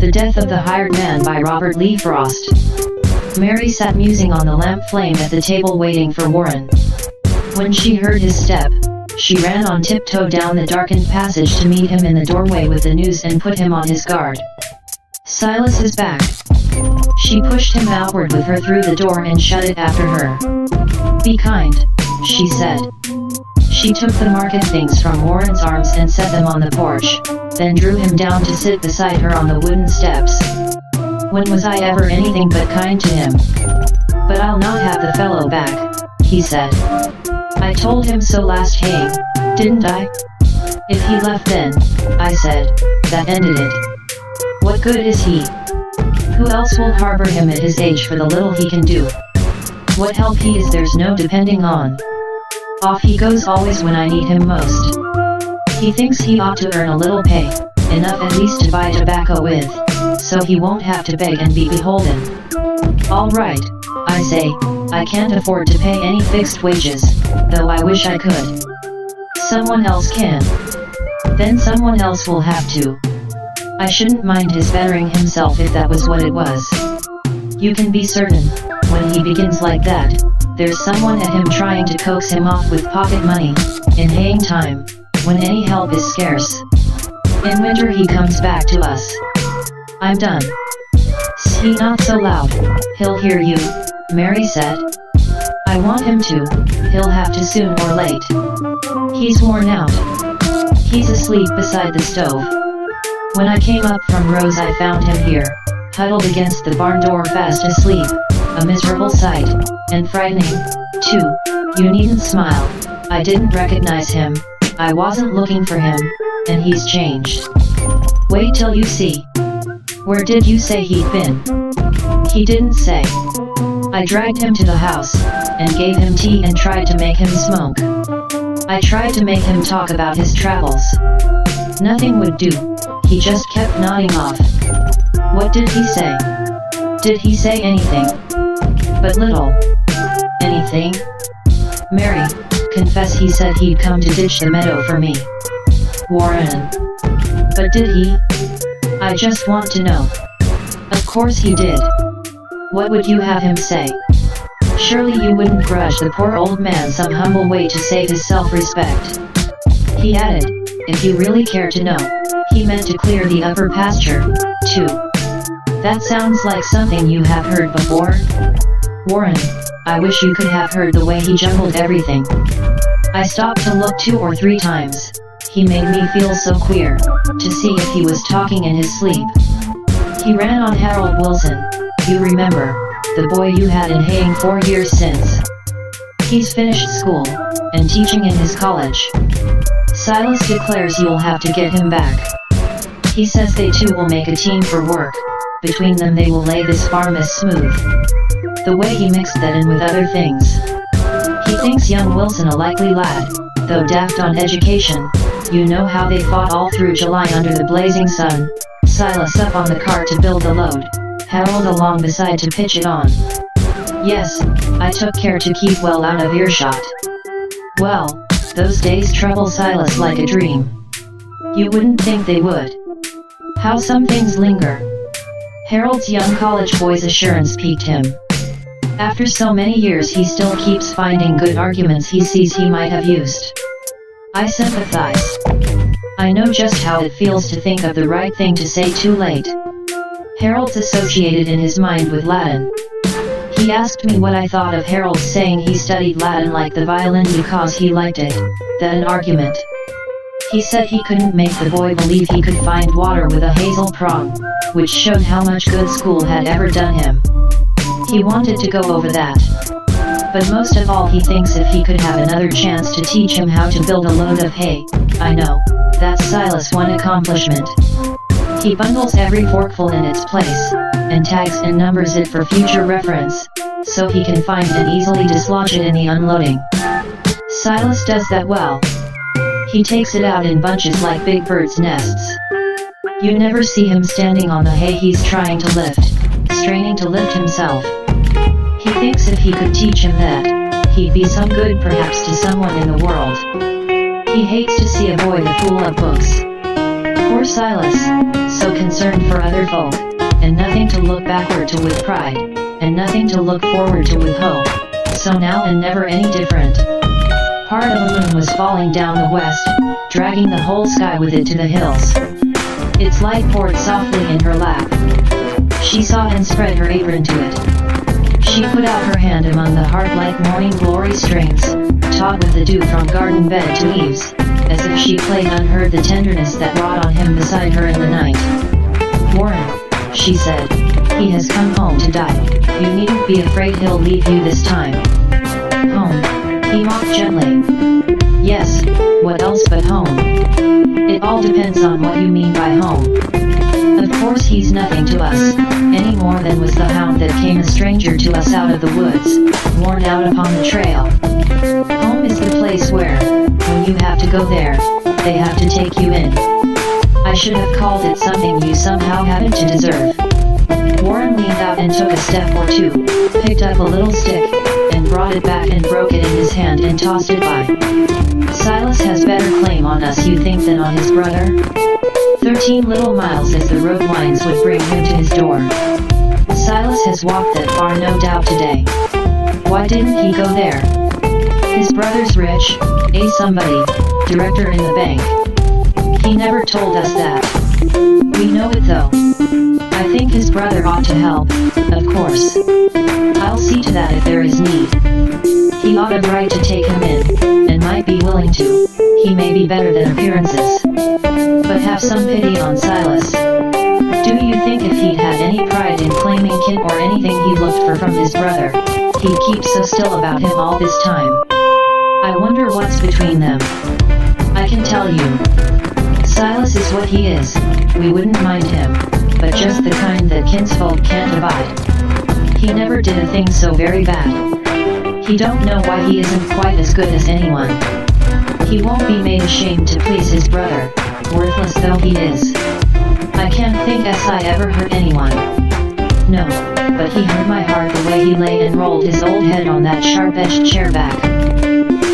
The Death of the Hired Man by Robert Lee Frost. Mary sat musing on the lamp flame at the table waiting for Warren. When she heard his step, she ran on tiptoe down the darkened passage to meet him in the doorway with the news and put him on his guard. Silas is back. She pushed him outward with her through the door and shut it after her. Be kind, she said. She took the market things from Warren's arms and set them on the porch, then drew him down to sit beside her on the wooden steps. When was I ever anything but kind to him? But I'll not have the fellow back, he said. I told him so last haying, didn't I? If he left then, I said, that ended it. What good is he? Who else will harbor him at his age for the little he can do? What help he is there's no depending on. Off he goes always when I need him most. He thinks he ought to earn a little pay, enough at least to buy tobacco with, so he won't have to beg and be beholden. All right, I say, I can't afford to pay any fixed wages, though I wish I could. Someone else can. Then someone else will have to. I shouldn't mind his bettering himself if that was what it was. You can be certain, when he begins like that, there's someone at him trying to coax him off with pocket money, in haying time, when any help is scarce. In winter he comes back to us. I'm done. See, not so loud, he'll hear you, Mary said. I want him to, he'll have to soon or late. He's worn out. He's asleep beside the stove. When I came up from Rose I found him here, huddled against the barn door fast asleep, a miserable sight, and frightening, too. You needn't smile, I didn't recognize him, I wasn't looking for him, and he's changed. Wait till you see. Where did you say he'd been? He didn't say. I dragged him to the house, and gave him tea and tried to make him smoke. I tried to make him talk about his travels. Nothing would do, he just kept nodding off. What did he say? Did he say anything? But little. Anything? Mary, confess he said he'd come to ditch the meadow for me. Warren. But did he? I just want to know. Of course he did. What would you have him say? Surely you wouldn't grudge the poor old man some humble way to save his self-respect. He added, if you really care to know, he meant to clear the upper pasture, too. That sounds like something you have heard before? Warren, I wish you could have heard the way he jumbled everything. I stopped to look 2 or 3 times. He made me feel so queer, to see if he was talking in his sleep. He ran on Harold Wilson, you remember, the boy you had in haying 4 years since. He's finished school, and teaching in his college. Silas declares you'll have to get him back. He says they two will make a team for work, between them they will lay this farm as smooth. The way he mixed that in with other things. He thinks young Wilson a likely lad, though daft on education. You know how they fought all through July under the blazing sun, Silas up on the cart to build the load, Harold along beside to pitch it on. Yes, I took care to keep well out of earshot. Well, those days trouble Silas like a dream. You wouldn't think they would. How some things linger. Harold's young college boy's assurance piqued him. After so many years he still keeps finding good arguments he sees he might have used. I sympathize. I know just how it feels to think of the right thing to say too late. Harold's associated in his mind with Latin. He asked me what I thought of Harold saying he studied Latin like the violin because he liked it, that an argument. He said he couldn't make the boy believe he could find water with a hazel prong, which showed how much good school had ever done him. He wanted to go over that. But most of all he thinks if he could have another chance to teach him how to build a load of hay, I know, that's Silas' one accomplishment. He bundles every forkful in its place, and tags and numbers it for future reference, so he can find and easily dislodge it in the unloading. Silas does that well. He takes it out in bunches like big birds' nests. You never see him standing on the hay he's trying to lift, straining to lift himself. He thinks if he could teach him that, he'd be some good perhaps to someone in the world. He hates to see a boy the fool of books. Poor Silas, so concerned for other folk, and nothing to look backward to with pride, and nothing to look forward to with hope, so now and never any different. Part of a moon was falling down the west, dragging the whole sky with it to the hills. Its light poured softly in her lap. She saw and spread her apron to it. She put out her hand among the heart-like morning glory strings, taut with the dew from garden bed to eaves, as if she played unheard the tenderness that wrought on him beside her in the night. "Warren," she said, "he has come home to die. You needn't be afraid he'll leave you this time." "Home?" he mocked gently. "Yes, what else but home? It all depends on what you mean by home. Of course he's nothing to us, any more than was the hound that came a stranger to us out of the woods, worn out upon the trail. Home is the place where, when you have to go there, they have to take you in. I should have called it something you somehow happen to deserve." Warren leaned out and took a step or two, picked up a little stick, and brought it back and broke it in his hand and tossed it by. "Silas has better claim on us, you think, than on his brother? 13 little miles as the road winds would bring him to his door. Silas has walked that far no doubt today. Why didn't he go there? His brother's rich, somebody, director in the bank. He never told us that. We know it though. I think his brother ought to help, of course. I'll see to that if there is need. He ought a right to take him in, and might be willing to. He may be better than appearances. But have some pity on Silas. Do you think if he'd had any pride in claiming kin or anything he looked for from his brother, he'd keep so still about him all this time? I wonder what's between them. I can tell you. Silas is what he is, we wouldn't mind him, but just the kind that kinsfolk can't abide. He never did a thing so very bad. He don't know why he isn't quite as good as anyone. He won't be made ashamed to please his brother, worthless though he is. I can't think as I ever hurt anyone. No, but he hurt my heart the way he lay and rolled his old head on that sharp-edged chair back.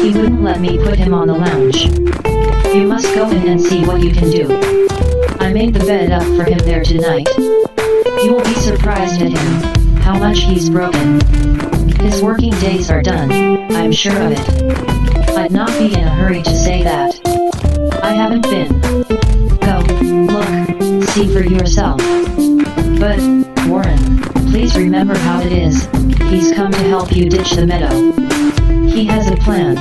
He wouldn't let me put him on the lounge. You must go in and see what you can do. I made the bed up for him there tonight. You'll be surprised at him, how much he's broken. His working days are done, I'm sure of it. I'd not be in a hurry to say that. I haven't been. Go, look, see for yourself. But, Warren, please remember how it is, he's come to help you ditch the meadow. He has a plan.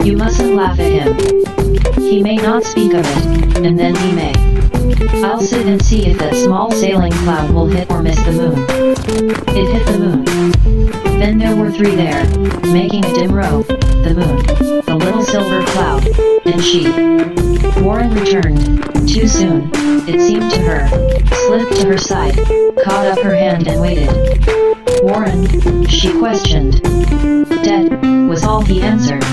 You mustn't laugh at him. He may not speak of it, and then he may. I'll sit and see if that small sailing cloud will hit or miss the moon. It hit the moon. Then there were three there, making a dim row, the moon, the little silver cloud, and she. Warren returned, too soon, it seemed to her, slipped to her side, caught up her hand and waited. "Warren?" she questioned. "Dead," was all he answered.